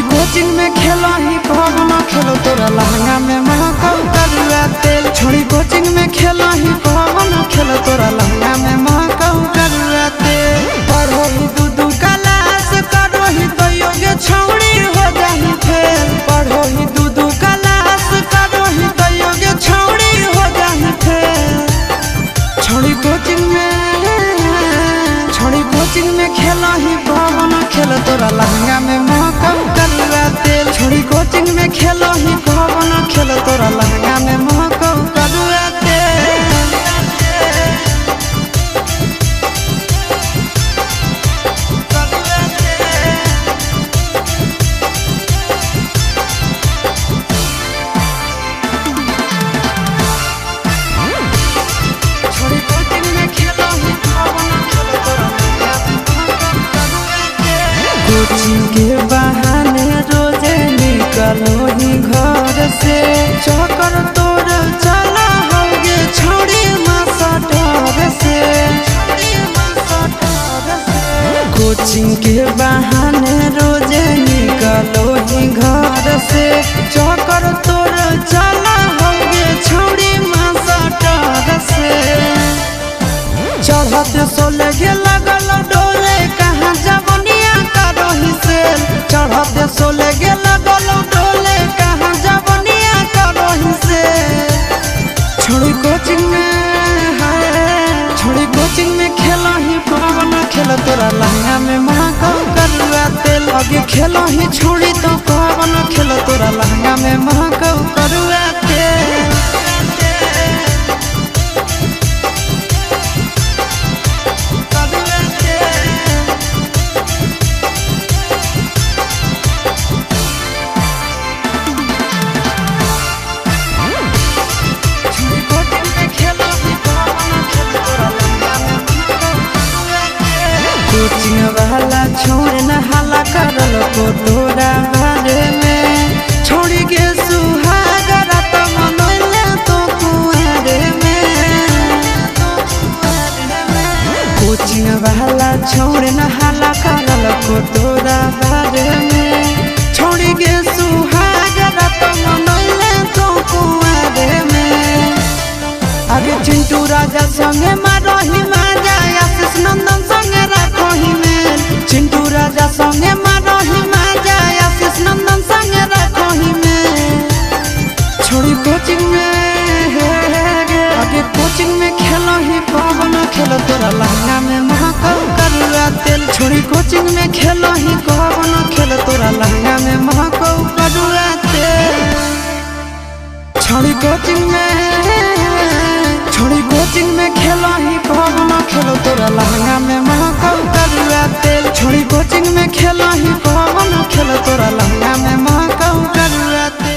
Coaching में खेलो ही पवन खेलो तोरा लहंगा में महकौ करुआ तेल। छोड़ी कोचिंग में खेलो ही पवन खेलो तोरा लहंगा में महकौ करुआ तेल। पढ़ो ही दू क्लास करो ही तो योग्य छौड़ी हो जाही फेल। पढ़ो ही दू क्लास करो ही तो योग्य छौड़ी हो जाही फेल। छोड़ी कोचिंग में खेलो ही पवन खेलो तोरा लहंगा में महकौ करुआ तेल। छोड़ी कोचिंग में खेलो ही पवन खेलो तोरा लहंगा में महकौ करुआ तेल। कोचिंग के बहाने रोजे निकलो ही घर से। चक्कर तोर चला होगे छोड़ी मास्टर से। कोचिंग के बहाने रोजे निकलो ही घर से। चक्कर तोर चला होगे छोड़ी मास्टर से। चढ़ते सोले के लगल डोले कहाँ जवनिया करो ही सेल। चढ़ते सोले के लगल डोले कहाँ जवनिया करो ही सेल। छोड़ी कोचिंग में खेलो ही पवन खेलो तोरा लहंगा में महकौ करुआ तेल। आगे खेलो ही छोड़ी तो पवन खेलो तोरा लहंगा में महकौ करुआ तेल। कोचिंग वाला छोड़ न हाला करल को तोरा बारे में। छोड़ी के सुहागरा तो मनोले तो कुआरे में। कोचिंग वाला छोड़ न हाला करल को तोरा बारे में। छोड़ी के सुहागरा तो मनोले तो कुआरे में। आगे चिंटू राजा संगे मारो ही माजा आशीष नंदन संगे राखो ही मेल। चिंटू राजा संगे मारो ही माजा आशीष नंदन संगे राखो ही मेल। छोड़ी कोचिंग में खेलो ही पवन खेलो तोरा लहंगा में महकौ करुआ तेल। छोड़ी कोचिंग में खेलो ही पवन खेलो तोरा लहंगा में महकौ करुआ तेल। छोड़ी कोचिंग में खेलो ही पवन खेलो तोरा लहंगा में महकौ करुआ तेल। छोड़ी कोचिंग में खेलो ही पवन खेलो तोरा लहंगा में महकौ करुआ तेल।